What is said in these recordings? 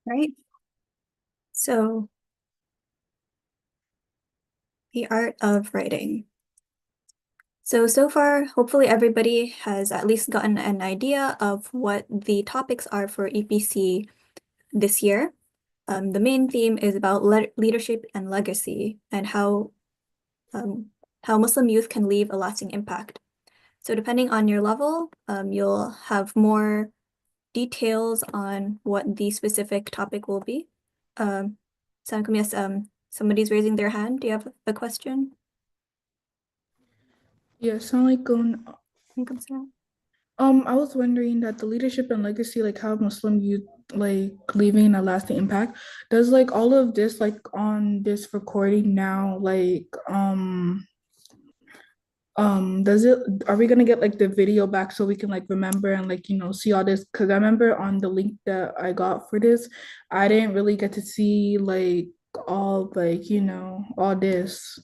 right? So the art of writing. So far, hopefully everybody has at least gotten an idea of what the topics are for EPC this year. The main theme is about leadership and legacy and um, how Muslim youth can leave a lasting impact. So depending on your level, you'll have more details on what the specific topic will be. Sankum, yes, somebody's raising their hand. Do you have a question? Yeah, Assalamualaikum. Sankum, sir? I was wondering that the leadership and legacy, like how Muslim youth like leaving a lasting impact, does like all of this like on this recording now, does it are we gonna get like the video back so we can like remember and like see all this? Because I remember on the link that I got for this, I didn't really get to see like all like all this.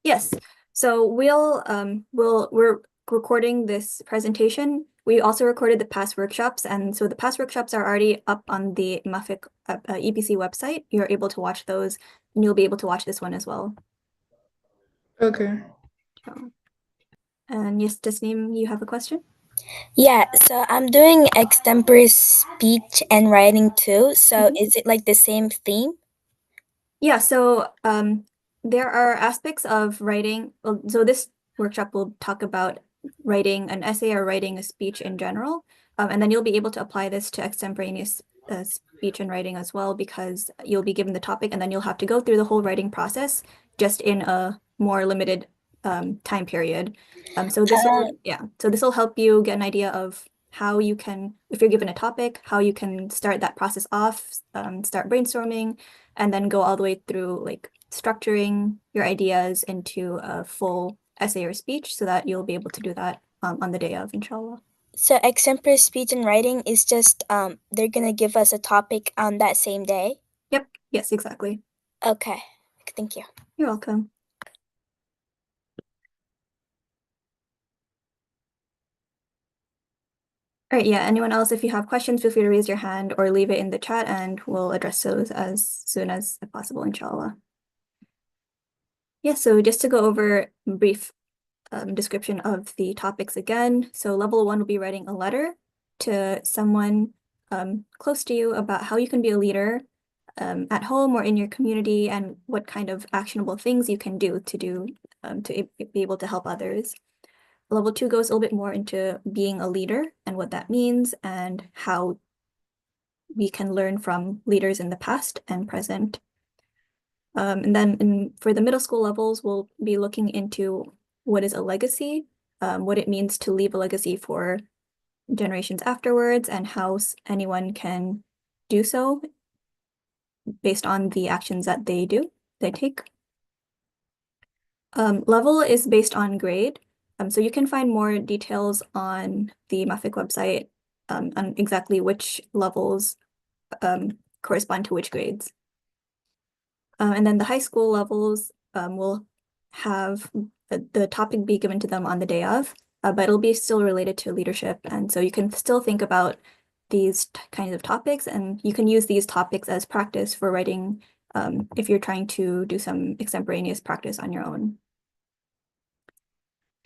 Yes. So we're recording this presentation. We also recorded the past workshops, and so the past workshops are already up on the Muffic EPC website. You're able to watch those, and you'll be able to watch this one as well. Okay. So, and yes, Tasneem, you have a question? Yeah, so I'm doing extempore speech and writing too. So is it like the same theme? Yeah, so there are aspects of writing. Well, so this workshop will talk about writing an essay or writing a speech in general. And then you'll be able to apply this to extemporaneous speech and writing as well, because you'll be given the topic and then you'll have to go through the whole writing process just in a more limited time period. So this will help you get an idea of how you can, if you're given a topic, how you can start that process off, start brainstorming, and then go all the way through like structuring your ideas into a full essay or speech so that you'll be able to do that on the day of, inshallah. So extempore speech and writing is just they're gonna give us a topic on that same day. Yep. Yes, exactly. Okay, thank you. You're welcome. All right, yeah, anyone else, if you have questions, feel free to raise your hand or leave it in the chat and we'll address those as soon as possible, inshallah. Yeah, so just to go over a brief description of the topics again. So level 1 will be writing a letter to someone close to you about how you can be a leader at home or in your community and what kind of actionable things you can do to be able to help others. Level 2 goes a little bit more into being a leader and what that means and how we can learn from leaders in the past and present. And then for the middle school levels, we'll be looking into what is a legacy, what it means to leave a legacy for generations afterwards, and how anyone can do so based on the actions that they take. Level is based on grade. So you can find more details on the Muffic website on exactly which levels correspond to which grades. And then the high school levels will have the topic be given to them on the day of, but it'll be still related to leadership. And so you can still think about these kinds of topics, and you can use these topics as practice for writing if you're trying to do some extemporaneous practice on your own.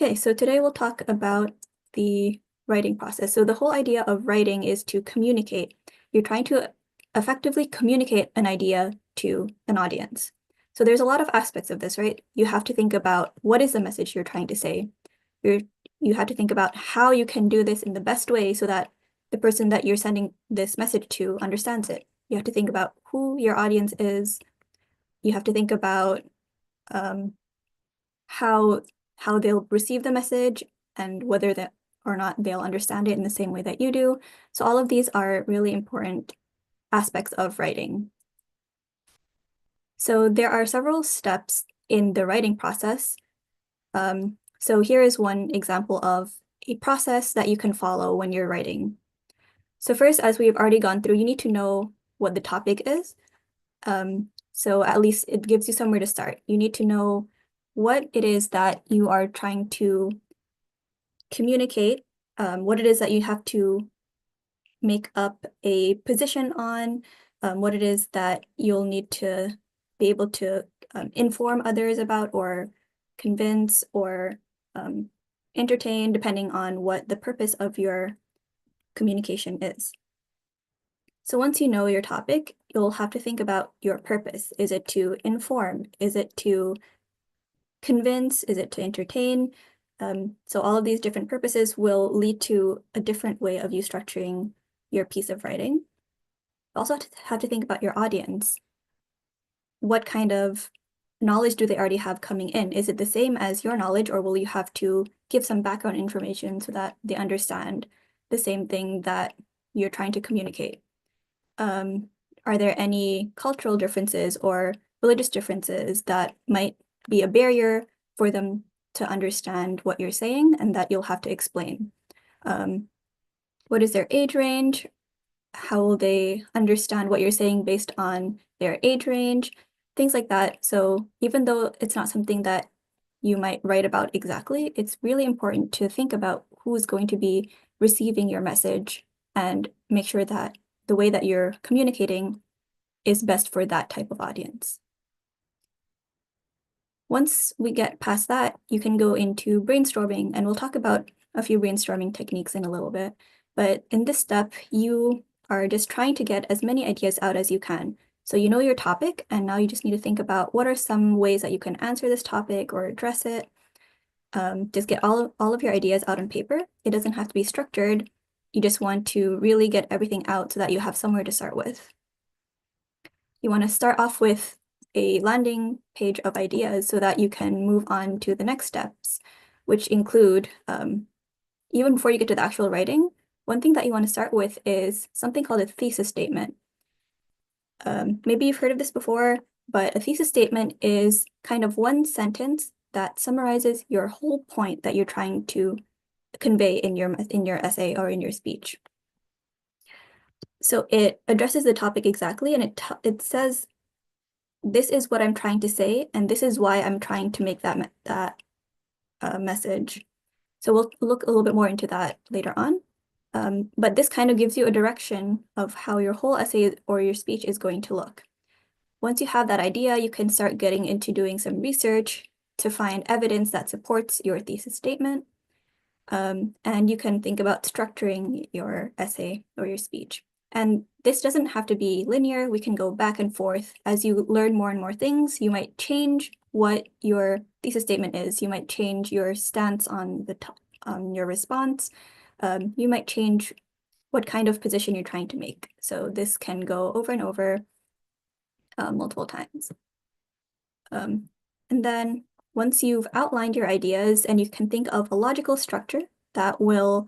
Okay, so today we'll talk about the writing process. So the whole idea of writing is to communicate. You're trying to effectively communicate an idea to an audience. So there's a lot of aspects of this, right? You have to think about what is the message you're trying to say. You have to think about how you can do this in the best way so that the person that you're sending this message to understands it. You have to think about who your audience is. You have to think about how they'll receive the message and whether that or not they'll understand it in the same way that you do. So all of these are really important aspects of writing. So there are several steps in the writing process. So here is one example of a process that you can follow when you're writing. So first, as we've already gone through, you need to know what the topic is. So at least it gives you somewhere to start. You need to know what it is that you are trying to communicate, what it is that you have to make up a position on, what it is that you'll need to be able to inform others about or convince or entertain, depending on what the purpose of your communication is. So once you know your topic, you'll have to think about your purpose. Is it to inform? Is it to convince? Is it to entertain? So all of these different purposes will lead to a different way of you structuring your piece of writing. You also have to think about your audience. What kind of knowledge do they already have coming in? Is it the same as your knowledge, or will you have to give some background information so that they understand the same thing that you're trying to communicate? Are there any cultural differences or religious differences that might be a barrier for them to understand what you're saying and that you'll have to explain? What is their age range? How will they understand what you're saying based on their age range? Things like that. So even though it's not something that you might write about exactly, it's really important to think about who's going to be receiving your message and make sure that the way that you're communicating is best for that type of audience. Once we get past that, you can go into brainstorming, and we'll talk about a few brainstorming techniques in a little bit. But in this step, you are just trying to get as many ideas out as you can. So you know your topic, and now you just need to think about what are some ways that you can answer this topic or address it. Just get all of your ideas out on paper. It doesn't have to be structured. You just want to really get everything out so that you have somewhere to start with. You want to start off with a landing page of ideas so that you can move on to the next steps, which include, even before you get to the actual writing, one thing that you want to start with is something called a thesis statement. Maybe you've heard of this before, but a thesis statement is kind of one sentence that summarizes your whole point that you're trying to convey in your essay or in your speech. So it addresses the topic exactly, and it says, this is what I'm trying to say, and this is why I'm trying to make that message. So we'll look a little bit more into that later on. But this kind of gives you a direction of how your whole essay or your speech is going to look. Once you have that idea, you can start getting into doing some research to find evidence that supports your thesis statement. And you can think about structuring your essay or your speech. And this doesn't have to be linear. We can go back and forth. As you learn more and more things, you might change what your thesis statement is. You might change your stance on your response. You might change what kind of position you're trying to make. So this can go over and over multiple times. And then once you've outlined your ideas and you can think of a logical structure that will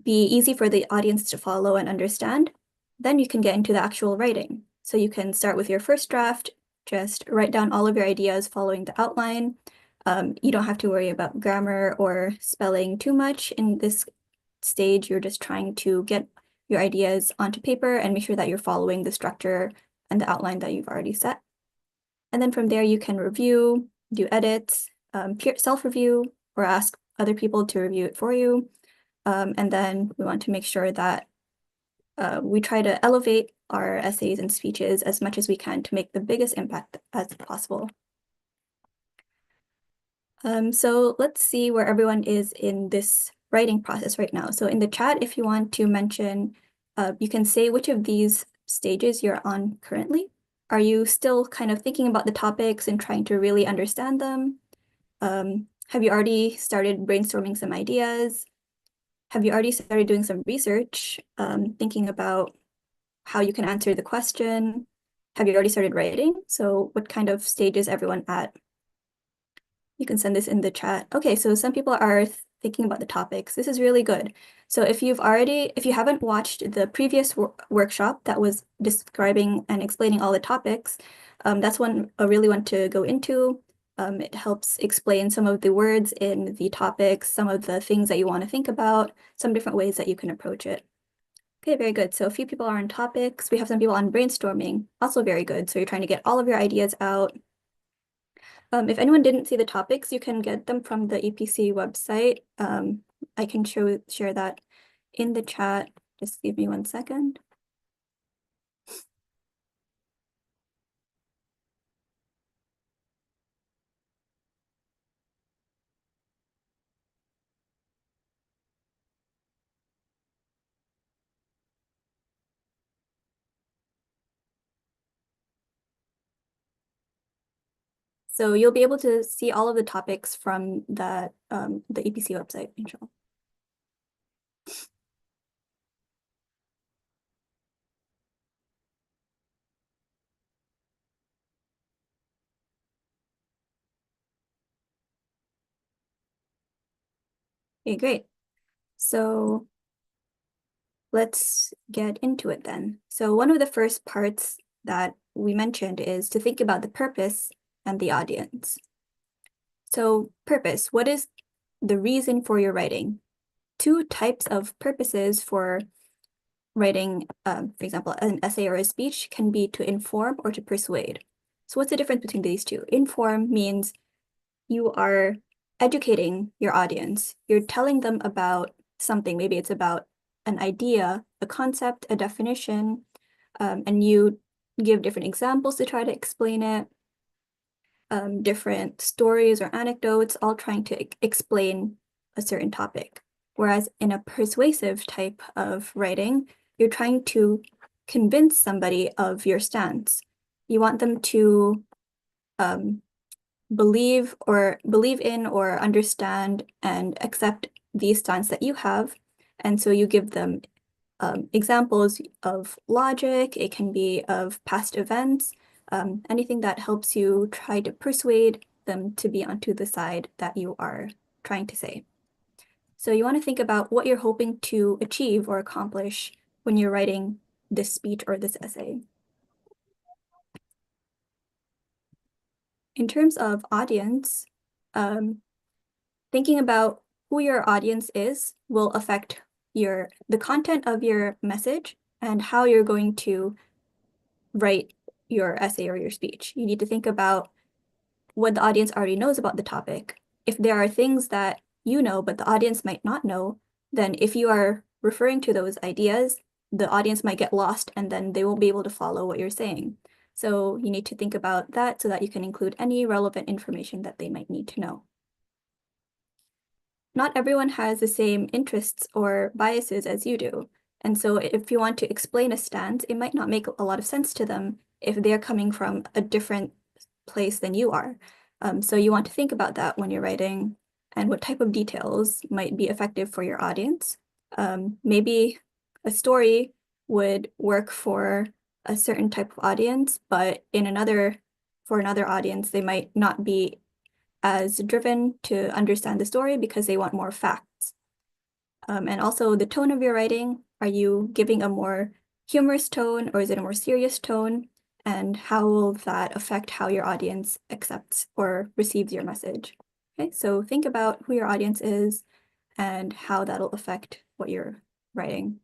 be easy for the audience to follow and understand, then you can get into the actual writing. So you can start with your first draft, just write down all of your ideas following the outline. You don't have to worry about grammar or spelling too much. In this stage, you're just trying to get your ideas onto paper and make sure that you're following the structure and the outline that you've already set. And then from there, you can review, do edits, self-review, or ask other people to review it for you. And then we want to make sure that we try to elevate our essays and speeches as much as we can to make the biggest impact as possible. So let's see where everyone is in this writing process right now. So in the chat, if you want to mention, you can say which of these stages you're on currently. Are you still kind of thinking about the topics and trying to really understand them? Have you already started brainstorming some ideas? Have you already started doing some research, thinking about how you can answer the question? Have you already started writing? So what kind of stage is everyone at? You can send this in the chat. Okay, so some people are thinking about the topics. This is really good. So if you haven't watched the previous workshop that was describing and explaining all the topics, that's a really one to go into. It helps explain some of the words in the topics, some of the things that you want to think about, some different ways that you can approach it. Okay, very good. So a few people are on topics. We have some people on brainstorming, also very good. So you're trying to get all of your ideas out. If anyone didn't see the topics, you can get them from the EPC website. I can share that in the chat. Just give me 1 second. So you'll be able to see all of the topics from the EPC website, inshallah. Okay, great. So let's get into it then. So one of the first parts that we mentioned is to think about the purpose and the audience. So purpose, what is the reason for your writing? Two types of purposes for writing, for example, an essay or a speech can be to inform or to persuade. So what's the difference between these two? Inform means you are educating your audience. You're telling them about something. Maybe it's about an idea, a concept, a definition, and you give different examples to try to explain it, different stories or anecdotes, all trying to explain a certain topic. Whereas in a persuasive type of writing, you're trying to convince somebody of your stance. You want them to believe in or understand and accept the stance that you have. And so you give them examples of logic, it can be of past events, anything that helps you try to persuade them to be onto the side that you are trying to say. So you want to think about what you're hoping to achieve or accomplish when you're writing this speech or this essay. In terms of audience, thinking about who your audience is will affect the content of your message and how you're going to write your essay or your speech. You need to think about what the audience already knows about the topic. If there are things that you know, but the audience might not know, then if you are referring to those ideas, the audience might get lost and then they won't be able to follow what you're saying. So you need to think about that so that you can include any relevant information that they might need to know. Not everyone has the same interests or biases as you do. And so if you want to explain a stance, it might not make a lot of sense to them if they're coming from a different place than you are. So you want to think about that when you're writing and what type of details might be effective for your audience. Maybe a story would work for a certain type of audience, but for another audience, they might not be as driven to understand the story because they want more facts. And also the tone of your writing, are you giving a more humorous tone or is it a more serious tone? And how will that affect how your audience accepts or receives your message? Okay, so think about who your audience is and how that'll affect what you're writing.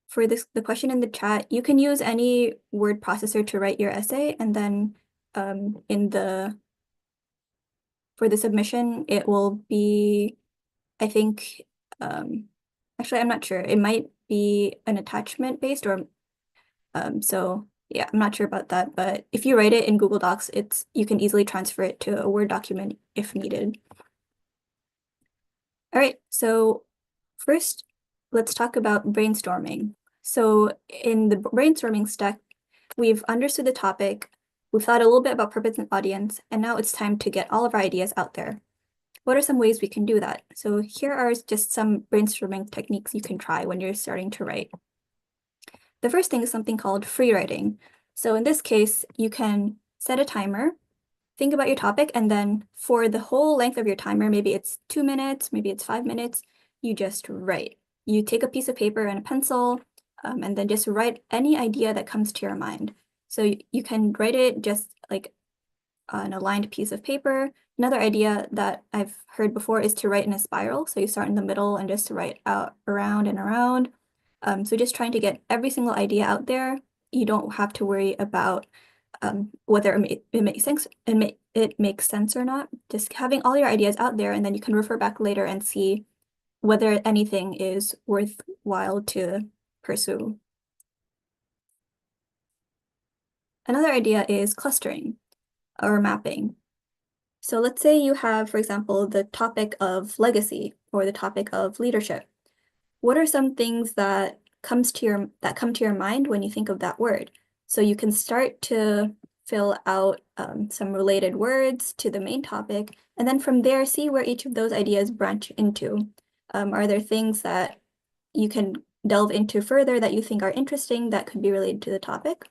For the question in the chat, you can use any word processor to write your essay, and then for the submission, it will be, I think, actually, I'm not sure. It might be an attachment based or, so yeah, I'm not sure about that. But if you write it in Google Docs, you can easily transfer it to a Word document if needed. All right, so first, let's talk about brainstorming. So in the brainstorming step, we've understood the topic, we've thought a little bit about purpose and audience, and now it's time to get all of our ideas out there. What are some ways we can do that? So here are just some brainstorming techniques you can try when you're starting to write. The first thing is something called free writing. So in this case, you can set a timer, think about your topic, and then for the whole length of your timer, maybe it's 2 minutes, maybe it's 5 minutes, you just write. You take a piece of paper and a pencil, and then just write any idea that comes to your mind. So you can write it just like an aligned piece of paper. Another idea that I've heard before is to write in a spiral. So you start in the middle and just write out around and around. So just trying to get every single idea out there. You don't have to worry about whether it makes sense or not. Just having all your ideas out there, and then you can refer back later and see whether anything is worthwhile to pursue. Another idea is clustering or mapping. So let's say you have, for example, the topic of legacy or the topic of leadership. What are some things that come to your mind when you think of that word? So you can start to fill out some related words to the main topic, and then from there, see where each of those ideas branch into. Are there things that you can delve into further that you think are interesting that could be related to the topic?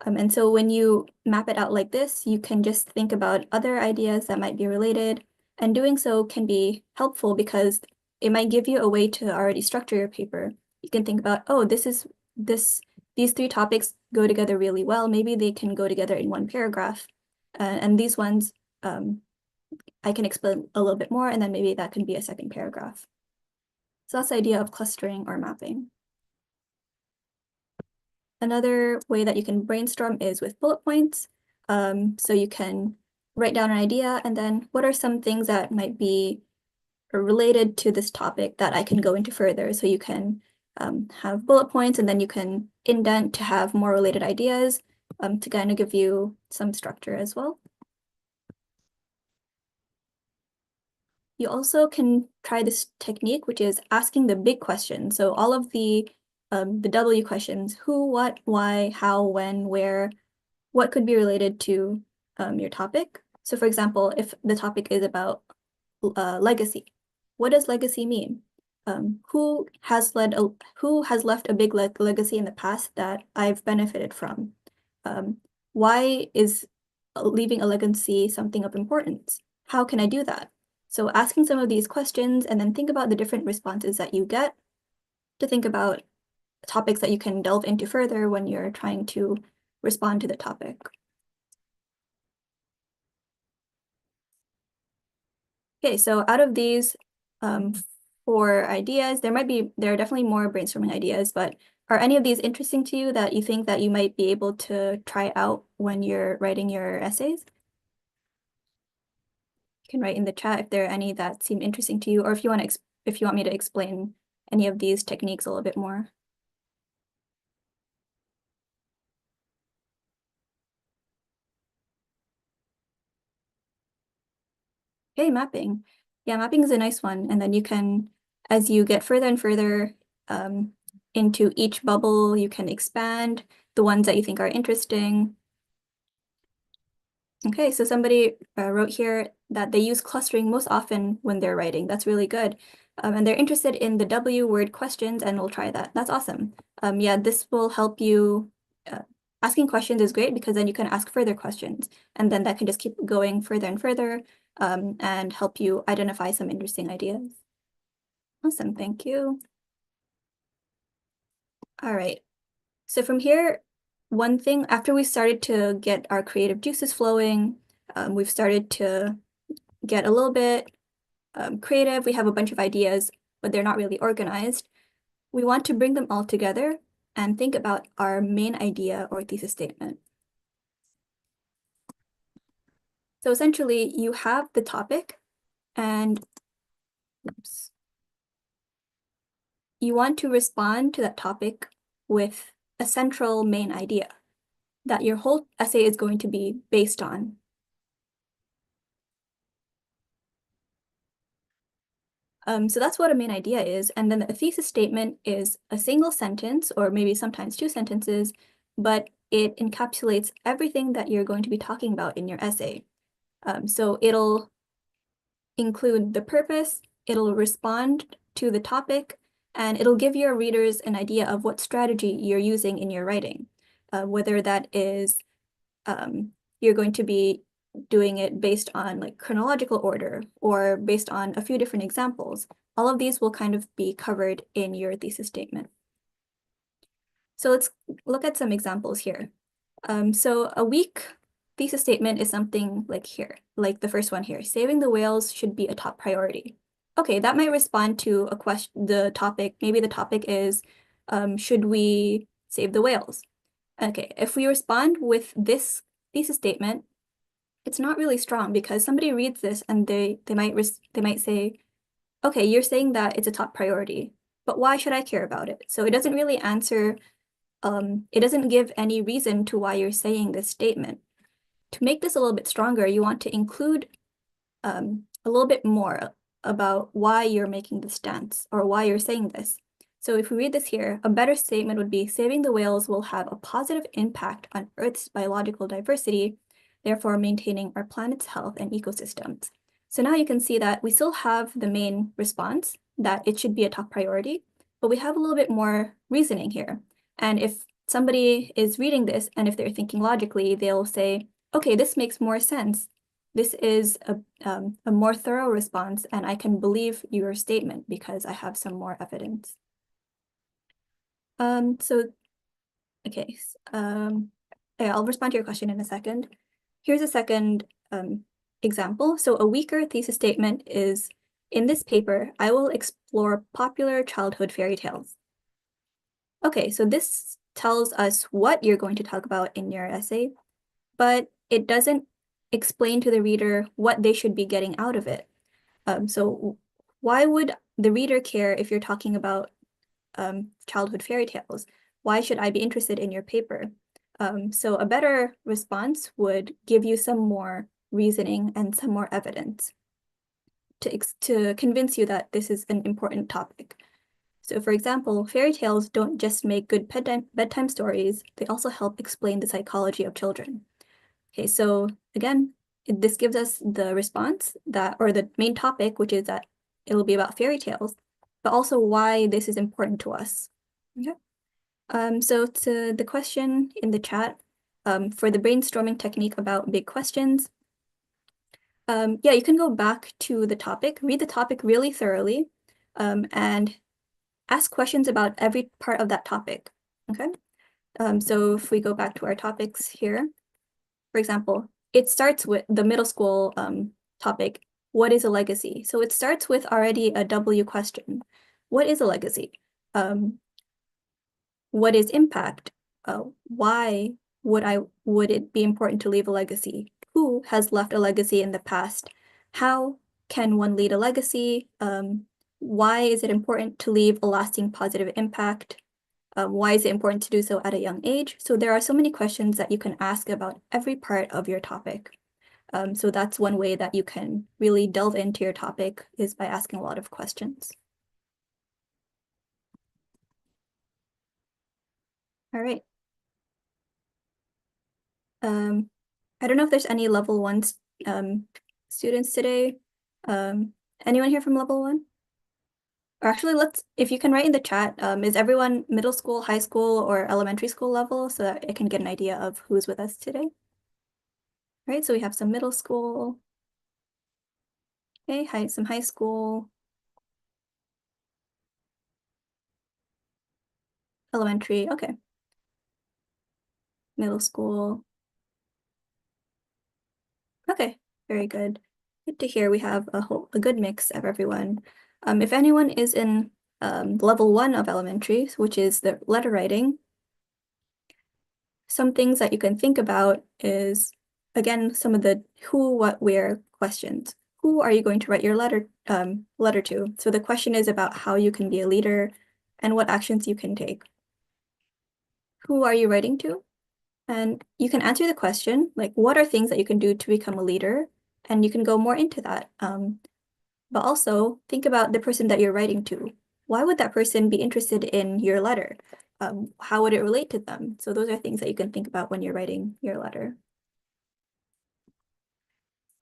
And so when you map it out like this, you can just think about other ideas that might be related, and doing so can be helpful because it might give you a way to already structure your paper. You can think about, oh, these three topics go together really well. Maybe they can go together in one paragraph. And these ones, I can explain a little bit more, and then maybe that can be a second paragraph. So that's the idea of clustering or mapping. Another way that you can brainstorm is with bullet points. So you can write down an idea, and then what are some things that might be related to this topic that I can go into further. So you can have bullet points, and then you can indent to have more related ideas to kind of give you some structure as well. You also can try this technique, which is asking the big questions. So all of the W questions: who, what, why, how, when, where, what could be related to your topic. So for example, if the topic is about legacy, what does legacy mean? Who has left a big legacy in the past that I've benefited from? Why is leaving a legacy something of importance? How can I do that? So asking some of these questions, and then think about the different responses that you get to think about topics that you can delve into further when you're trying to respond to the topic. Okay, so out of these 4 ideas, there are definitely more brainstorming ideas, but are any of these interesting to you that you think that you might be able to try out when you're writing your essays? You can write in the chat if there are any that seem interesting to you, or if you want me to explain any of these techniques a little bit more. Okay, mapping. Yeah, mapping is a nice one. And then you can, as you get further and further into each bubble, you can expand the ones that you think are interesting. Okay, so somebody wrote here that they use clustering most often when they're writing. That's really good. And they're interested in the W word questions, and we'll try that. That's awesome. Yeah, this will help you. Asking questions is great because then you can ask further questions, and then that can just keep going further and further and help you identify some interesting ideas. Awesome, thank you. All right. So from here, one thing, after we started to get our creative juices flowing, we've started to get a little bit creative. We have a bunch of ideas, but they're not really organized. We want to bring them all together and think about our main idea or thesis statement. So essentially, you have the topic, and you want to respond to that topic with a central main idea that your whole essay is going to be based on. So that's what a main idea is. And then a thesis statement is a single sentence, or maybe sometimes 2 sentences, but it encapsulates everything that you're going to be talking about in your essay. So it'll include the purpose, it'll respond to the topic, and it'll give your readers an idea of what strategy you're using in your writing, whether that is you're going to be doing it based on like chronological order or based on a few different examples. All of these will kind of be covered in your thesis statement. So let's look at some examples here. So a weak thesis statement is something like here, like the first one here: saving the whales should be a top priority. Okay, that might respond to a question, the topic. Maybe the topic is, should we save the whales? Okay, if we respond with this thesis statement, it's not really strong because somebody reads this and they might say, okay, you're saying that it's a top priority, but why should I care about it? So it doesn't really answer, it doesn't give any reason to why you're saying this statement. To make this a little bit stronger, you want to include a little bit more about why you're making this stance or why you're saying this. So if we read this here, a better statement would be saving the whales will have a positive impact on Earth's biological diversity, therefore maintaining our planet's health and ecosystems. So now you can see that we still have the main response that it should be a top priority, but we have a little bit more reasoning here. And if somebody is reading this and if they're thinking logically, they'll say, okay, this makes more sense. This is a more thorough response, and I can believe your statement because I have some more evidence. So, okay, yeah, I'll respond to your question in a second. Here's a second example. So a weaker thesis statement is, in this paper, I will explore popular childhood fairy tales. Okay, so this tells us what you're going to talk about in your essay, but it doesn't explain to the reader what they should be getting out of it. So why would the reader care if you're talking about childhood fairy tales? Why should I be interested in your paper? So a better response would give you some more reasoning and some more evidence to convince you that this is an important topic. So for example, fairy tales don't just make good bedtime stories, they also help explain the psychology of children. Okay, so again, this gives us the response that, or the main topic, which is that it will be about fairy tales, but also why this is important to us. Okay. So to the question in the chat, for the brainstorming technique about big questions, yeah, you can go back to the topic, read the topic really thoroughly, and ask questions about every part of that topic. Okay. So if we go back to our topics here, for example, it starts with the middle school topic, what is a legacy? So it starts with already a W question. What is a legacy? What is impact? Why would it be important to leave a legacy? Who has left a legacy in the past? How can one lead a legacy? Why is it important to leave a lasting positive impact? Why is it important to do so at a young age? So there are so many questions that you can ask about every part of your topic. So that's one way that you can really delve into your topic, is by asking a lot of questions. All right. I don't know if there's any level one students today. Anyone here from level one? Or actually, if you can write in the chat, is everyone middle school, high school, or elementary school level, so that I can get an idea of who's with us today? All right, so we have some middle school. Okay, some high school. Elementary, okay. Middle school. Okay, very good. Good to hear we have a good mix of everyone. If anyone is in level one of elementary, which is the letter writing, some things that you can think about is, again, some of the who, what, where questions. Who are you going to write your letter to? So the question is about how you can be a leader and what actions you can take. Who are you writing to? And you can answer the question, like, what are things that you can do to become a leader? And you can go more into that. But also think about the person that you're writing to. Why would that person be interested in your letter? How would it relate to them? So those are things that you can think about when you're writing your letter.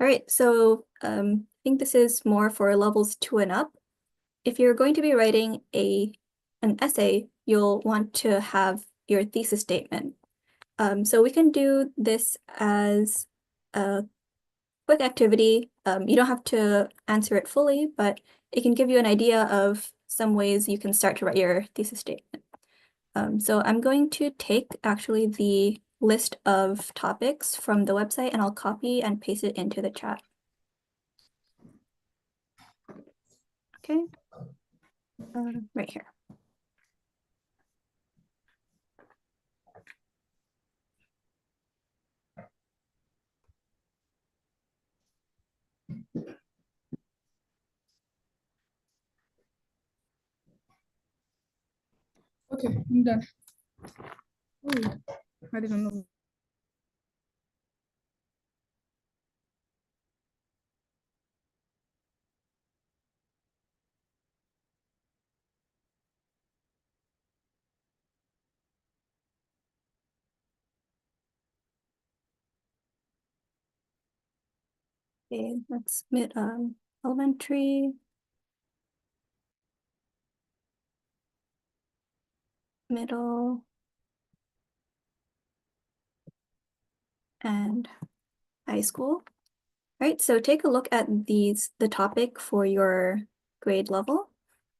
All right, so I think this is more for levels 2 and up. If you're going to be writing an essay, you'll want to have your thesis statement. So we can do this as a quick activity. You don't have to answer it fully, but it can give you an idea of some ways you can start to write your thesis statement. So I'm going to take actually the list of topics from the website and I'll copy and paste it into the chat. Okay, right here. Okay, I'm done. Oh, I didn't know. Okay, that's elementary, middle, and high school. Right, so take a look at the topic for your grade level,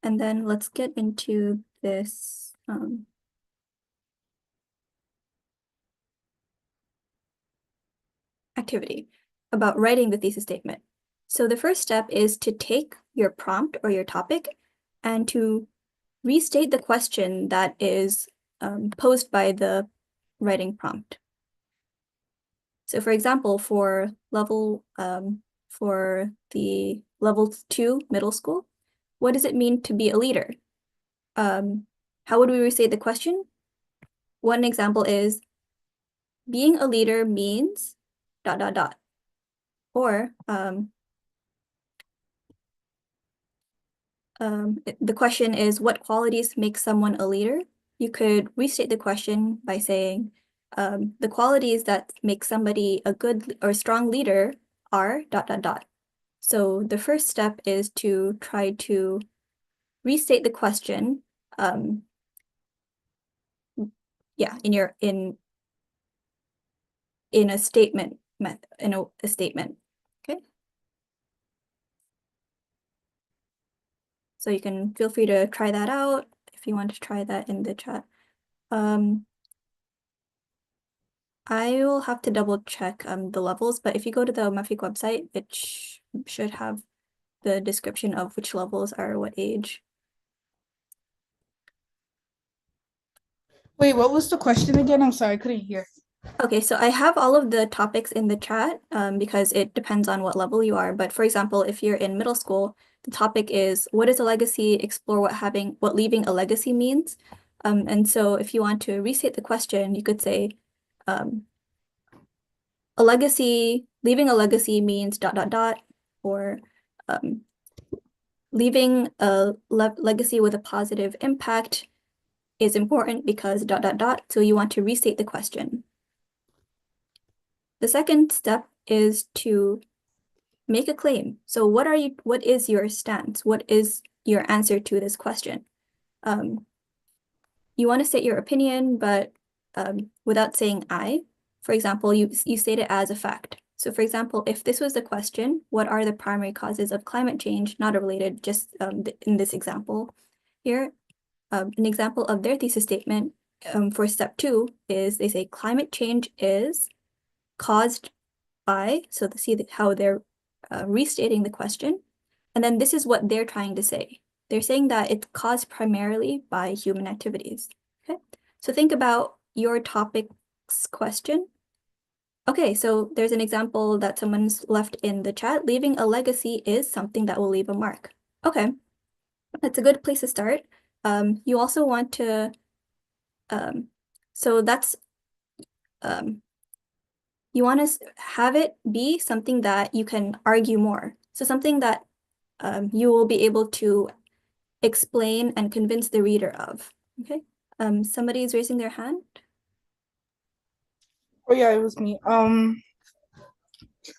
and then let's get into this activity about writing the thesis statement. So the first step is to take your prompt or your topic and to restate the question that is posed by the writing prompt. So for example, for the level 2 middle school, what does it mean to be a leader? How would we restate the question? One example is being a leader means ... Or the question is, what qualities make someone a leader? You could restate the question by saying, the qualities that make somebody a good or strong leader are ... So the first step is to try to restate the question, yeah, in a statement a statement. Okay. So you can feel free to try that out if you want to try that in the chat. I will have to double check the levels, but if you go to the Mafik website, it should have the description of which levels are what age. Wait, what was the question again? I'm sorry, I couldn't hear. Okay, so I have all of the topics in the chat because it depends on what level you are. But for example, if you're in middle school, the topic is what is a legacy? Explore what leaving a legacy means. And so if you want to restate the question, you could say leaving a legacy means ... or leaving a legacy with a positive impact is important because ... So you want to restate the question. The second step is to make a claim. So what is your stance? What is your answer to this question? You want to state your opinion, but without saying I. For example, you state it as a fact. So for example, if this was the question, what are the primary causes of climate change? Not related, just in this example here, an example of their thesis statement for step 2 is they say climate change is caused by, so see how they're restating the question. And then this is what they're trying to say. They're saying that it's caused primarily by human activities. Okay, so think about your topic's question. Okay, so there's an example that someone's left in the chat. Leaving a legacy is something that will leave a mark. Okay, that's a good place to start. You also want to, so that's, you want to have it be something that you can argue more. So something that you will be able to explain and convince the reader of. Okay, somebody is raising their hand. Oh yeah, it was me.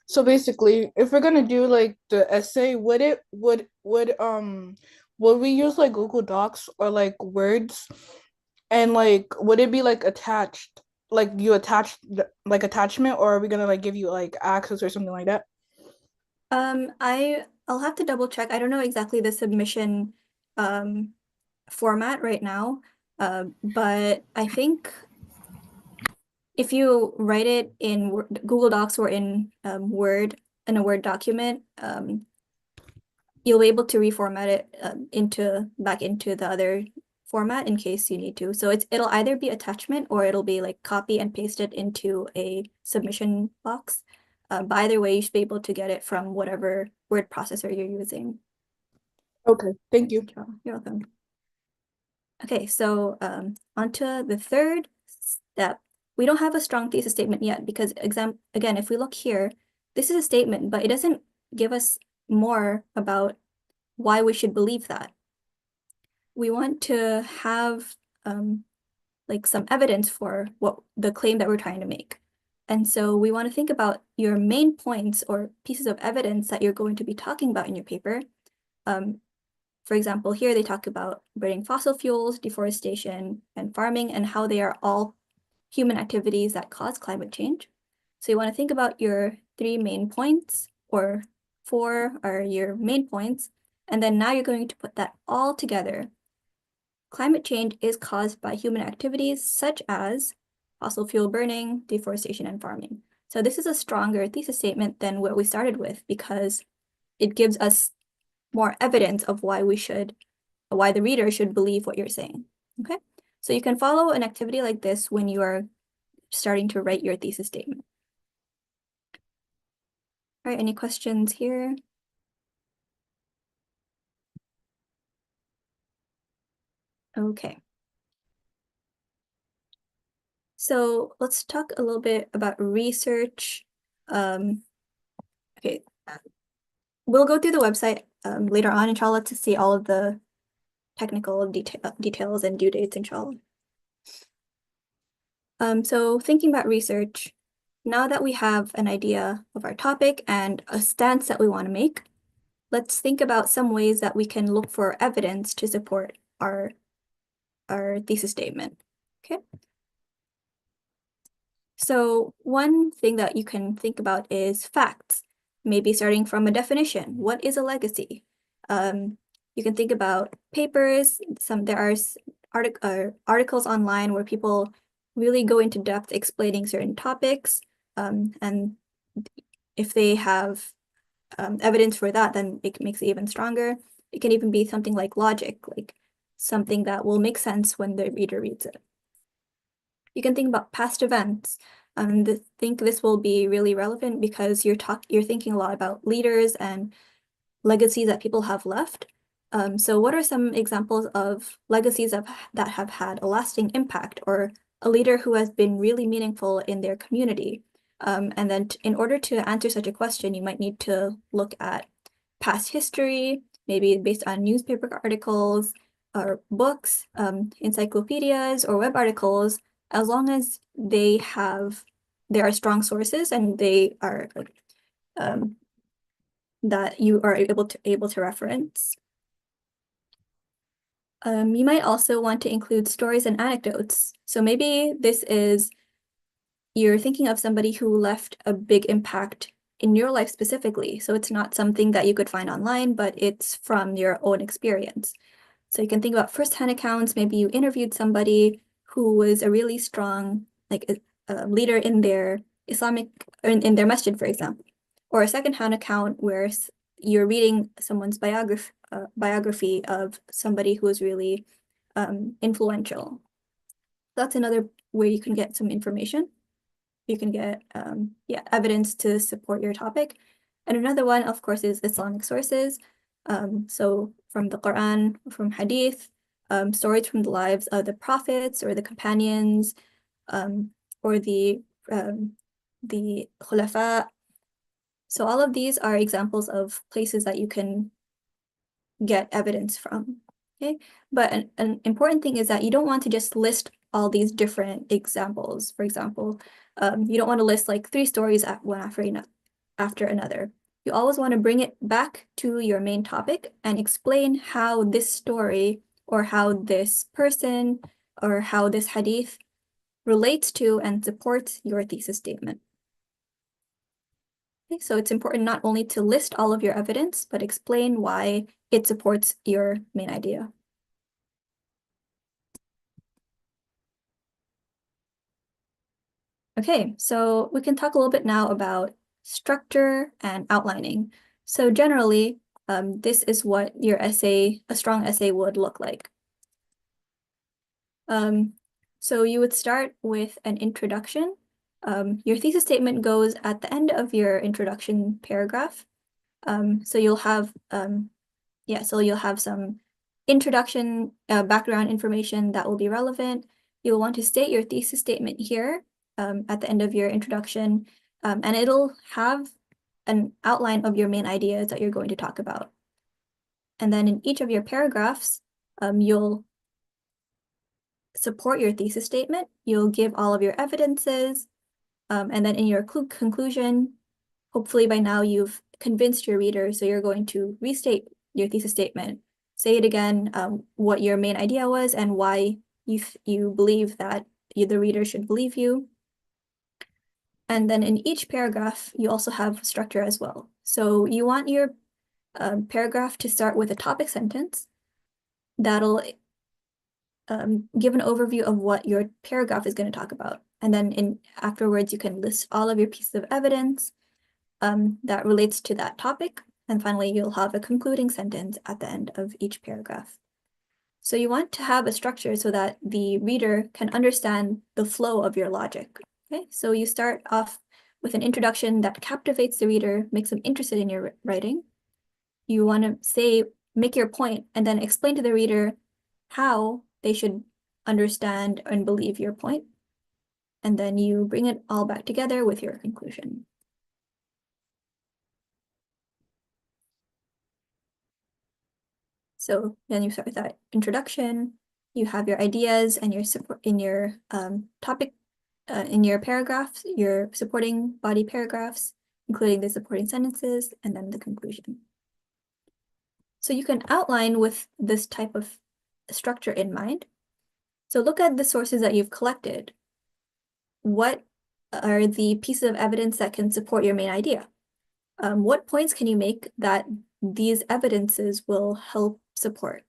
So basically, if we're gonna do like the essay, would we use like Google Docs or like Words, and like would it be like attached, like you attach like attachment, or are we gonna like give you like access or something like that? I'll have to double check. I don't know exactly the submission format right now, but I think if you write it in Google Docs or in Word, in a Word document, you'll be able to reformat it back into the other format in case you need to. So it'll either be attachment or it'll be like copy and paste it into a submission box. But either way, you should be able to get it from whatever word processor you're using. Okay, thank you. You're welcome. Okay, so on to the third step. We don't have a strong thesis statement yet because again, if we look here, this is a statement, but it doesn't give us more about why we should believe that. We want to have like some evidence for what the claim that we're trying to make. And so we want to think about your main points or pieces of evidence that you're going to be talking about in your paper. For example, here they talk about burning fossil fuels, deforestation, and farming, and how they are all human activities that cause climate change. So you want to think about your 3 main points, or 4 are your main points, and then now you're going to put that all together. Climate change is caused by human activities such as fossil fuel burning, deforestation, and farming. So this is a stronger thesis statement than what we started with because it gives us more evidence of why the reader should believe what you're saying. Okay, so you can follow an activity like this when you are starting to write your thesis statement. All right, any questions here? Okay. So let's talk a little bit about research. Okay, we'll go through the website later on, inshallah, to see all of the technical details and due dates, inshallah. So thinking about research, now that we have an idea of our topic and a stance that we want to make, let's think about some ways that we can look for evidence to support our thesis statement. Okay. So one thing that you can think about is facts, maybe starting from a definition. What is a legacy? You can think about papers. There are articles online where people really go into depth explaining certain topics. And if they have evidence for that, then it makes it even stronger. It can even be something like logic, like something that will make sense when the reader reads it. You can think about past events. I think this will be really relevant because you're thinking a lot about leaders and legacies that people have left. So what are some examples of legacies that have had a lasting impact, or a leader who has been really meaningful in their community? And then in order to answer such a question, you might need to look at past history, maybe based on newspaper articles or books, encyclopedias, or web articles, as long as there are strong sources and they are that you are able to reference. You might also want to include stories and anecdotes. So maybe you're thinking of somebody who left a big impact in your life specifically. So it's not something that you could find online, but it's from your own experience. So you can think about firsthand accounts. Maybe you interviewed somebody who was a really strong, like a leader in their in their masjid, for example, or a secondhand account where you're reading someone's biography of somebody who was really influential. That's another way you can get some information. You can get evidence to support your topic. And another one, of course, is Islamic sources. So from the Quran, from Hadith, stories from the lives of the prophets or the companions, or the Khulafa. So all of these are examples of places that you can get evidence from. Okay, but an important thing is that you don't want to just list all these different examples. For example, you don't want to list like 3 stories one after another. You always want to bring it back to your main topic and explain how this story or how this person or how this hadith relates to and supports your thesis statement. Okay, so it's important not only to list all of your evidence, but explain why it supports your main idea. Okay, so we can talk a little bit now about structure and outlining. So generally, this is what a strong essay would look like. So you would start with an introduction. Your thesis statement goes at the end of your introduction paragraph. So you'll have some introduction, background information that will be relevant. You'll want to state your thesis statement here at the end of your introduction, and it'll have an outline of your main ideas that you're going to talk about. And then in each of your paragraphs, you'll support your thesis statement. You'll give all of your evidences, And then in your conclusion, hopefully by now you've convinced your reader, so you're going to restate your thesis statement, say it again, what your main idea was and why you believe that the reader should believe you. And then in each paragraph, you also have structure as well. So you want your paragraph to start with a topic sentence that'll give an overview of what your paragraph is going to talk about. And then afterwards, you can list all of your pieces of evidence that relates to that topic. And finally, you'll have a concluding sentence at the end of each paragraph. So you want to have a structure so that the reader can understand the flow of your logic. Okay, so you start off with an introduction that captivates the reader, makes them interested in your writing. You want to make your point, and then explain to the reader how they should understand and believe your point. And then you bring it all back together with your conclusion. So then you start with that introduction, you have your ideas and your support in your topic, in your paragraphs, your supporting body paragraphs, including the supporting sentences, and then the conclusion. So you can outline with this type of structure in mind. So look at the sources that you've collected. What are the pieces of evidence that can support your main idea? What points can you make that these evidences will help support?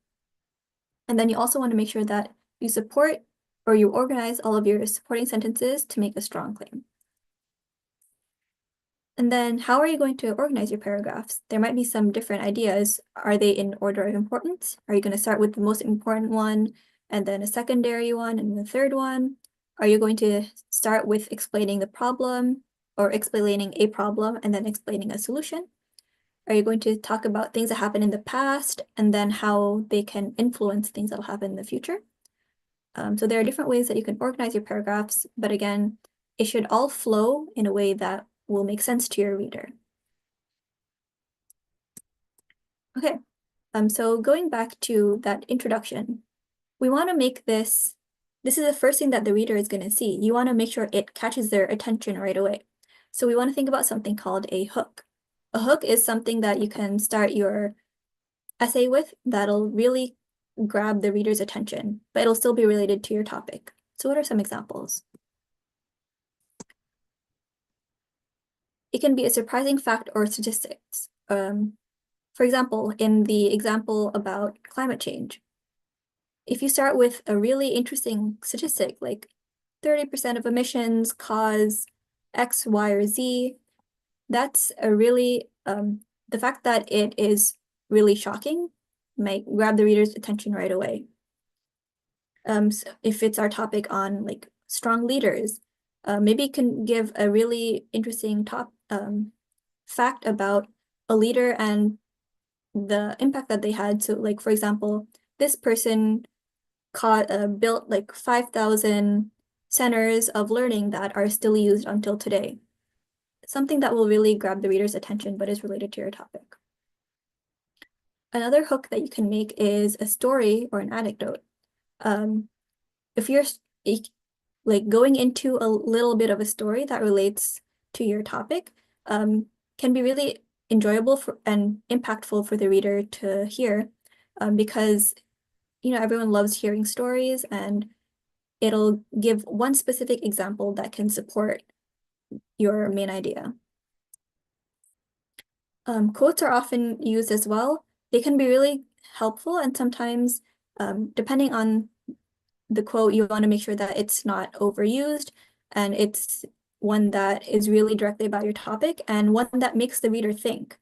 And then you also want to make sure that you support or you organize all of your supporting sentences to make a strong claim. And then how are you going to organize your paragraphs? There might be some different ideas. Are they in order of importance? Are you going to start with the most important one and then a secondary one and the third one? Are you going to start with explaining the problem or explaining a problem and then explaining a solution? Are you going to talk about things that happened in the past and then how they can influence things that will happen in the future? So there are different ways that you can organize your paragraphs, but again, it should all flow in a way that will make sense to your reader. Okay, so going back to that introduction, we want to make this is the first thing that the reader is going to see. You want to make sure it catches their attention right away. So we want to think about something called a hook. A hook is something that you can start your essay with that'll really grab the reader's attention, but it'll still be related to your topic. So what are some examples? It can be a surprising fact or statistics. For example, in the example about climate change, if you start with a really interesting statistic, like 30% of emissions cause X, Y, or Z, that's a really, the fact that it is really shocking might grab the reader's attention right away. So if it's our topic on like strong leaders, maybe it can give a really interesting fact about a leader and the impact that they had. So like, for example, this person built like 5,000 centers of learning that are still used until today. Something that will really grab the reader's attention, but is related to your topic. Another hook that you can make is a story or an anecdote. If you're like going into a little bit of a story that relates to your topic, can be really enjoyable and impactful for the reader to hear, because everyone loves hearing stories, and it'll give one specific example that can support your main idea. Quotes are often used as well. They can be really helpful, and sometimes, depending on the quote, you want to make sure that it's not overused and it's one that is really directly about your topic and one that makes the reader think.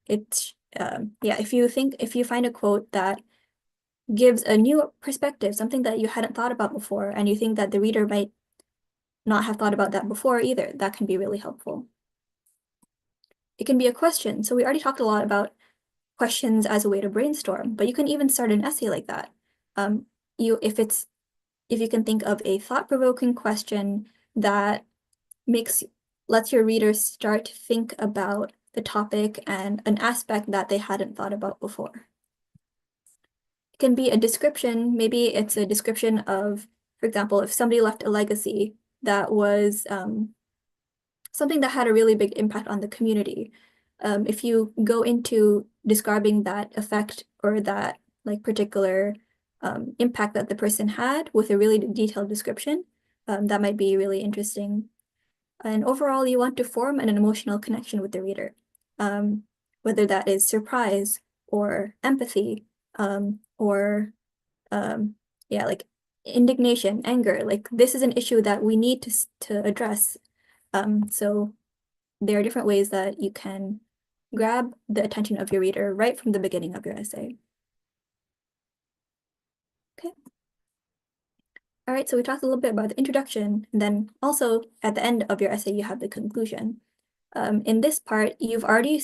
If you find a quote that gives a new perspective, something that you hadn't thought about before, and you think that the reader might not have thought about that before either, that can be really helpful. It can be a question. So we already talked a lot about questions as a way to brainstorm, but you can even start an essay like that. If you can think of a thought-provoking question that lets your readers start to think about the topic and an aspect that they hadn't thought about before. It can be a description. Maybe it's a description of, for example, if somebody left a legacy that was something that had a really big impact on the community. If you go into describing that effect or that like particular impact that the person had with a really detailed description, that might be really interesting. And overall, you want to form an emotional connection with the reader, whether that is surprise or empathy, or yeah, like indignation, anger. Like this is an issue that we need to address. So there are different ways that you can grab the attention of your reader right from the beginning of your essay. Okay. All right, so we talked a little bit about the introduction, and then also at the end of your essay, you have the conclusion. In this part, you've already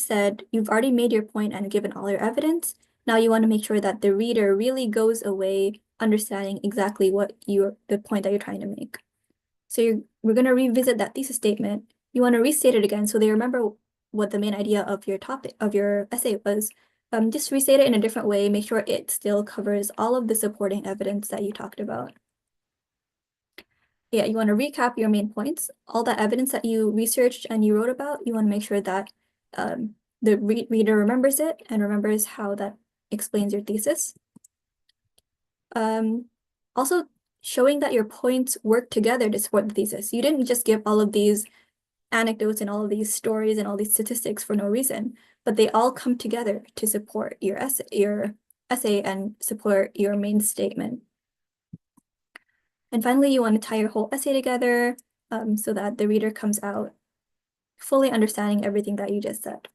made your point and given all your evidence. Now you want to make sure that the reader really goes away understanding exactly the point that you're trying to make. So we're going to revisit that thesis statement. You want to restate it again so they remember what the main idea of your essay was. Just restate it in a different way, make sure it still covers all of the supporting evidence that you talked about. Yeah, you want to recap your main points, all that evidence that you researched and you wrote about. You want to make sure that the reader remembers it and remembers how that explains your thesis. Also, showing that your points work together to support the thesis. You didn't just give all of these anecdotes and all of these stories and all these statistics for no reason, but they all come together to support your essay and support your main statement. And finally, you want to tie your whole essay together so that the reader comes out fully understanding everything that you just said.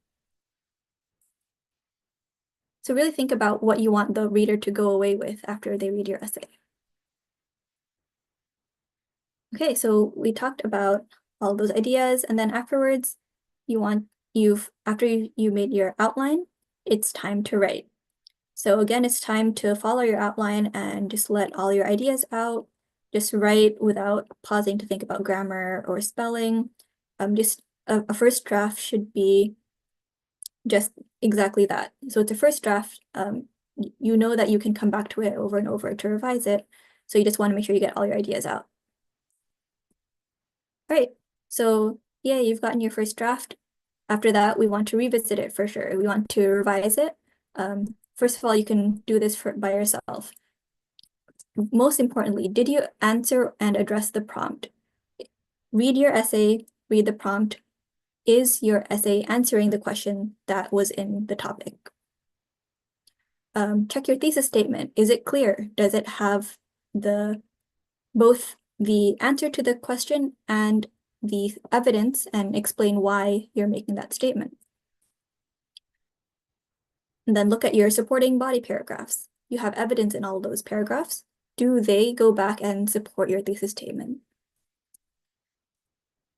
So really think about what you want the reader to go away with after they read your essay. Okay, so we talked about all those ideas, and then afterwards, after you made your outline, it's time to write. So again, it's time to follow your outline and just let all your ideas out. Just write without pausing to think about grammar or spelling. Just a first draft should be just exactly that. So it's a first draft. You know that you can come back to it over and over to revise it. So you just want to make sure you get all your ideas out. All right, so yeah, you've gotten your first draft. After that, we want to revisit it for sure. We want to revise it. First of all, you can do this by yourself. Most importantly, did you answer and address the prompt? Read your essay, read the prompt. Is your essay answering the question that was in the topic? Check your thesis statement. Is it clear? Does it have both the answer to the question and the evidence, and explain why you're making that statement? And then look at your supporting body paragraphs. You have evidence in all those paragraphs. Do they go back and support your thesis statement?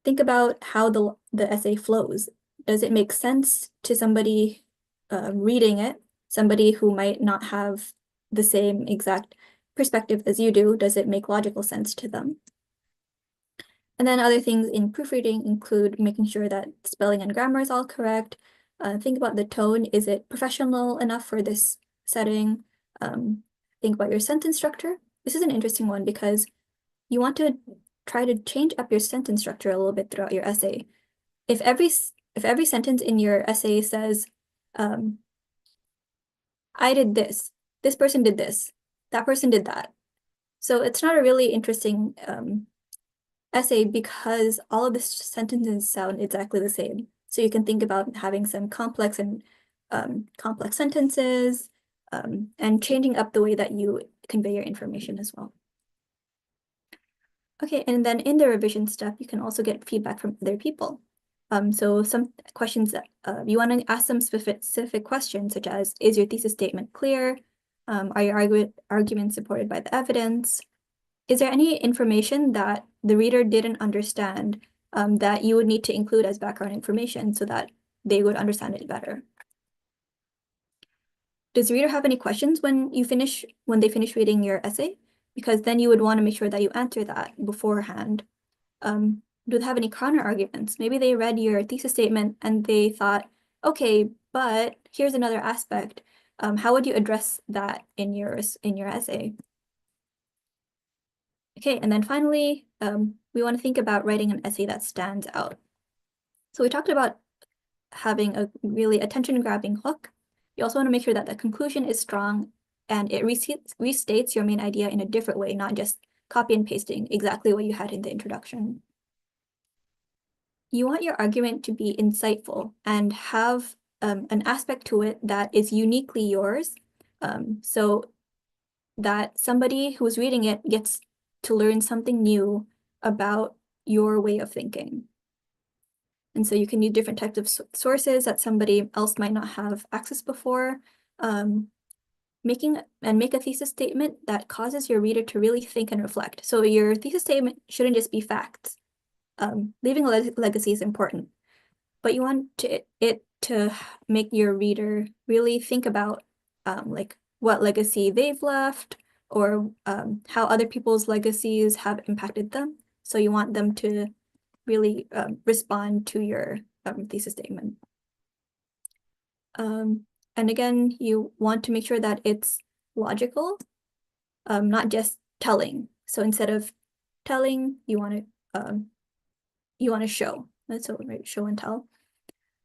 Think about how the essay flows. Does it make sense to somebody reading it, somebody who might not have the same exact perspective as you do? Does it make logical sense to them? And then other things in proofreading include making sure that spelling and grammar is all correct. Think about the tone. Is it professional enough for this setting? Think about your sentence structure. This is an interesting one because you want to try to change up your sentence structure a little bit throughout your essay. If every sentence in your essay says, I did this person did this, that person did that. So it's not a really interesting essay because all of the sentences sound exactly the same. So you can think about having some complex sentences and changing up the way that you convey your information as well. Okay, and then in the revision step, you can also get feedback from other people. So some questions that you want to ask some specific questions, such as, is your thesis statement clear? Are your arguments supported by the evidence? Is there any information that the reader didn't understand that you would need to include as background information so that they would understand it better? Does the reader have any questions when they finish reading your essay? Because then you would want to make sure that you answer that beforehand. Do they have any counter arguments? Maybe they read your thesis statement and they thought, okay, but here's another aspect. How would you address that in your essay? Okay, and then finally, we want to think about writing an essay that stands out. So we talked about having a really attention-grabbing hook. You also want to make sure that the conclusion is strong and it restates your main idea in a different way, not just copy and pasting exactly what you had in the introduction. You want your argument to be insightful and have an aspect to it that is uniquely yours, so that somebody who's reading it gets to learn something new about your way of thinking. And so you can use different types of sources that somebody else might not have access before. Make a thesis statement that causes your reader to really think and reflect. So your thesis statement shouldn't just be facts. Leaving a legacy is important, but you want it to make your reader really think about like what legacy they've left or how other people's legacies have impacted them. So you want them to really respond to your thesis statement. And again, you want to make sure that it's logical, not just telling. So instead of telling, you want to show. So right, show and tell.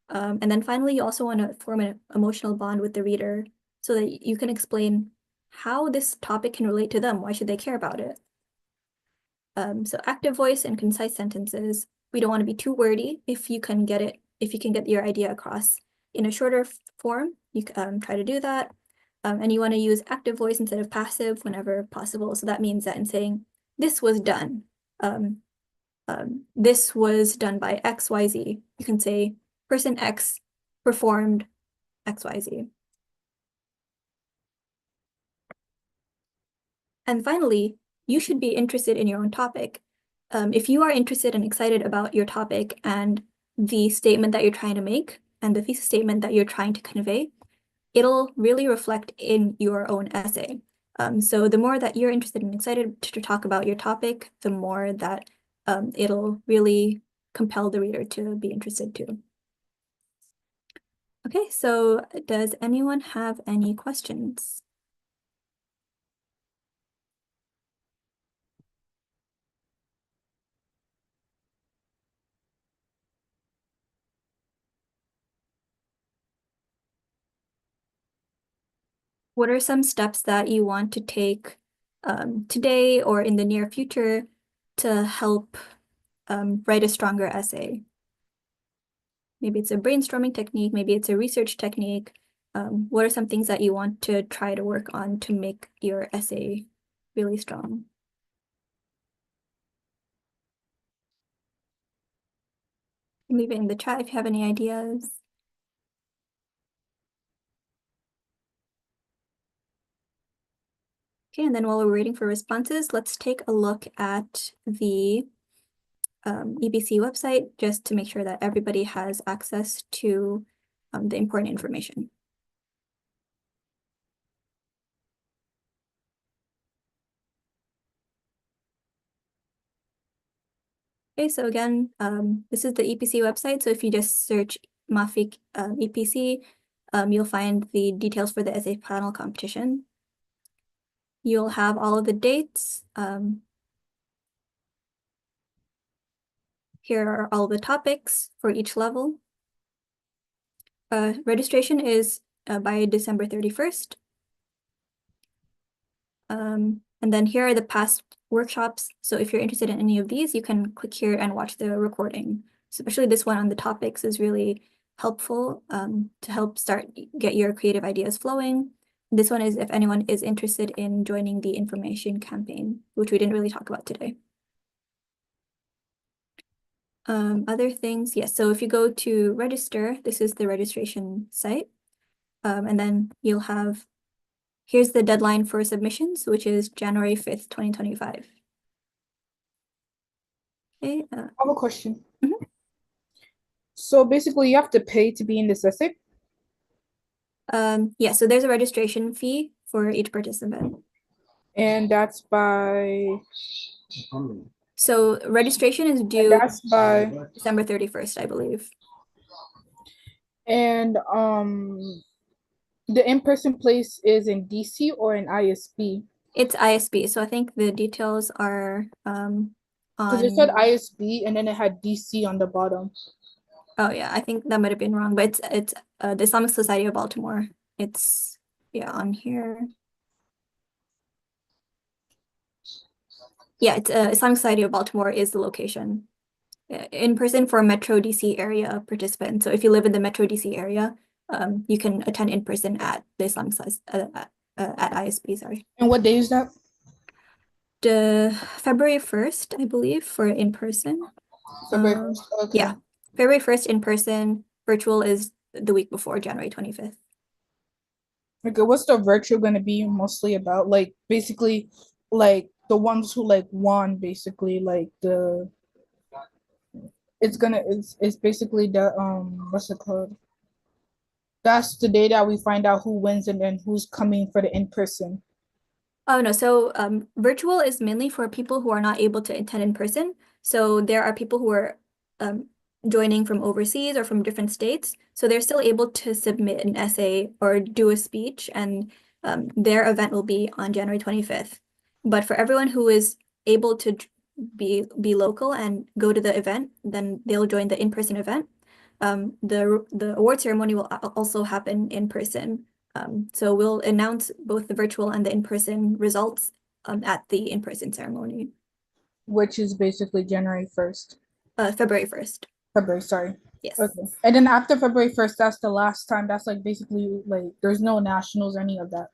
And then finally, you also want to form an emotional bond with the reader so that you can explain how this topic can relate to them. Why should they care about it? So active voice and concise sentences. We don't want to be too wordy. If you can get your idea across in a shorter form, you try to do that. And you want to use active voice instead of passive whenever possible. So that means that in saying, this was done, this was done by XYZ, you can say, person X performed XYZ. And finally, you should be interested in your own topic. If you are interested and excited about your topic and the statement that you're trying to make and the thesis statement that you're trying to convey, it'll really reflect in your own essay. So the more that you're interested and excited to talk about your topic, the more that it'll really compel the reader to be interested too. Okay, so does anyone have any questions? What are some steps that you want to take today or in the near future to help write a stronger essay? Maybe it's a brainstorming technique, maybe it's a research technique. What are some things that you want to try to work on to make your essay really strong? Leave it in the chat if you have any ideas. Okay, and then while we're waiting for responses, let's take a look at the EPC website just to make sure that everybody has access to the important information. Okay, so again, this is the EPC website. So if you just search Mafik EPC, you'll find the details for the essay panel competition. You'll have all of the dates. Here are all the topics for each level. Registration is by December 31st. And then here are the past workshops. So if you're interested in any of these, you can click here and watch the recording. So especially this one on the topics is really helpful to help get your creative ideas flowing. This one is if anyone is interested in joining the information campaign, which we didn't really talk about today. Other things, yes. So if you go to register, this is the registration site. And then you'll have, here's the deadline for submissions, which is January 5th, 2025. Okay. I have a question. Mhm. So basically, you have to pay to be in this essay? Yeah, so there's a registration fee for each participant. And that's by, So registration is due that's by, December 31st, I believe. and the in-person place is in DC or in ISB? It's ISB, so I think the details are Because it said on, ISB and then it had DC on the bottom. Oh yeah, I think that might have been wrong, but it's the Islamic Society of Baltimore. It's yeah on here. Yeah, it's Islamic Society of Baltimore is the location. In person for Metro DC area participants. So if you live in the Metro DC area, you can attend in person at the Islamic Society at ISB. Sorry, And what day is that? the February 1st, I believe, for in person. February 1st. Okay. Yeah, February 1st in person. Virtual is the week before, January 25th. Okay, what's the virtual gonna be mostly about? Like basically, like the ones who like won, basically, like the it's basically the what's it called? That's the day that we find out who wins and then who's coming for the in person. Oh no, so virtual is mainly for people who are not able to attend in person. So there are people who are um, joining from overseas or from different states. So they're still able to submit an essay or do a speech, and their event will be on January 25th. But for everyone who is able to be local and go to the event, then they'll join the in-person event. The award ceremony will also happen in person. So we'll announce both the virtual and the in-person results at the in-person ceremony, Which is basically January 1st. February 1st. February, sorry. Yes. Okay. And then after February 1st, that's the last time. That's like basically like there's no nationals or any of that.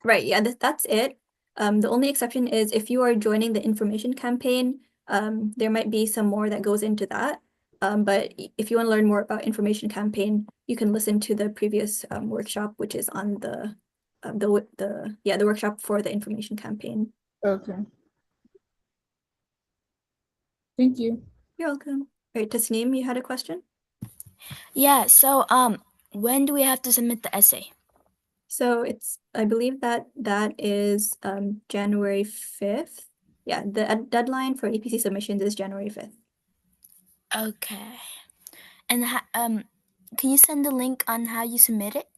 Right. Yeah, that's it. The only exception is if you are joining the information campaign, there might be some more that goes into that. But if you want to learn more about information campaign, you can listen to the previous workshop, which is on the workshop for the information campaign. Okay. Thank you. You're welcome. All right, Tasneem, you had a question? Yeah, so when do we have to submit the essay? So I believe that is January 5th. Yeah, the deadline for EPC submissions is January 5th. Okay. And can you send the link on how you submit it?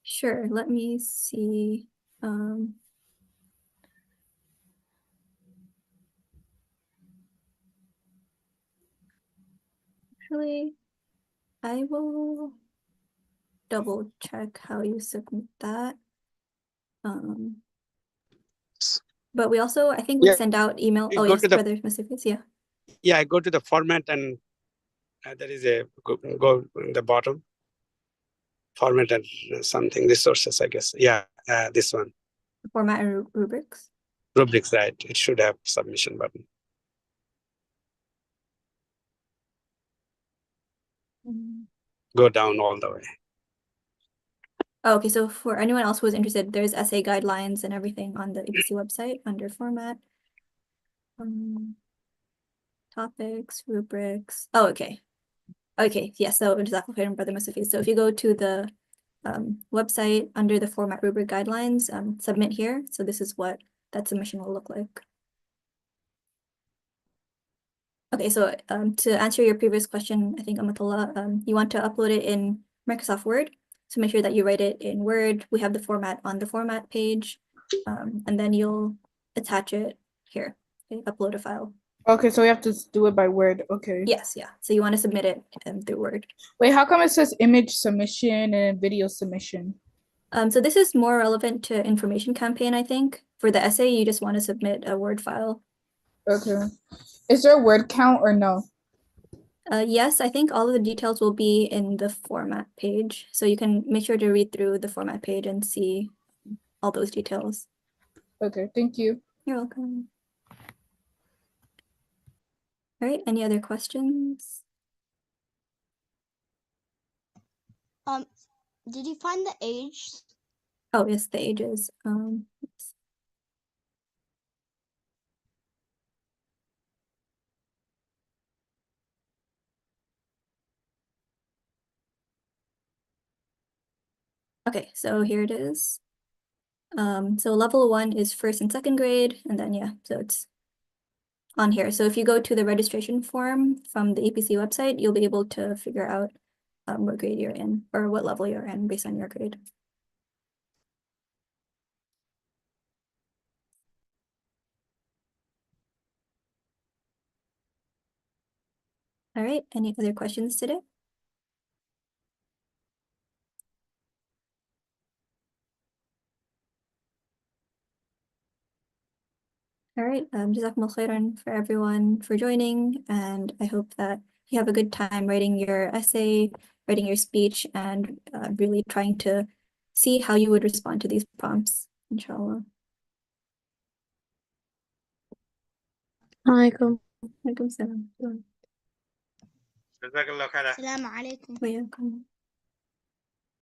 Sure, let me see. Um, Actually, I will double check how you submit that. Um, but we also, I think we Yeah, send out email. you Oh go yes, to the Brother Masifius, yeah. yeah, I go to the format and there is a go in the bottom format and something resources, I guess. Yeah, this one Format and rubrics. rubrics, right? It should have submission button. Mm. Go down all the way. Oh, okay, so for anyone else who is interested, there's essay guidelines and everything on the EPC website under format. Topics, rubrics. Oh, okay. Okay, yes, so exactly Brother Mustafis. So if you go to the website under the format rubric guidelines, submit here. So this is what that submission will look like. Okay, so to answer your previous question, I think Amatullah, you want to upload it in Microsoft Word. So make sure that you write it in Word. We have the format on the format page, and then you'll attach it here. Okay, upload a file. Okay, so we have to do it by word. Okay. Yes, yeah. So you want to submit it through Word. Wait, how come it says image submission and video submission? So this is more relevant to information campaign, I think. For the essay, you just want to submit a Word file. Okay. Is there a word count or no? Yes, I think all of the details will be in the format page. So you can make sure to read through the format page and see all those details. Okay, thank you. You're welcome. All right, any other questions? Did you find the age? Oh, yes, the ages. Okay, so here it is. So level 1 is first and second grade, and then yeah, so it's on here. So if you go to the registration form from the EPC website, you'll be able to figure out what grade you're in or what level you're in based on your grade. All right, any other questions today? All right. Jazakumullah khairan for everyone for joining, and I hope that you have a good time writing your essay, writing your speech, and really trying to see how you would respond to these prompts, inshallah. عليكم. Alaikum salam. Jazakallah khairan. السلام عليكم. Wa alaikum.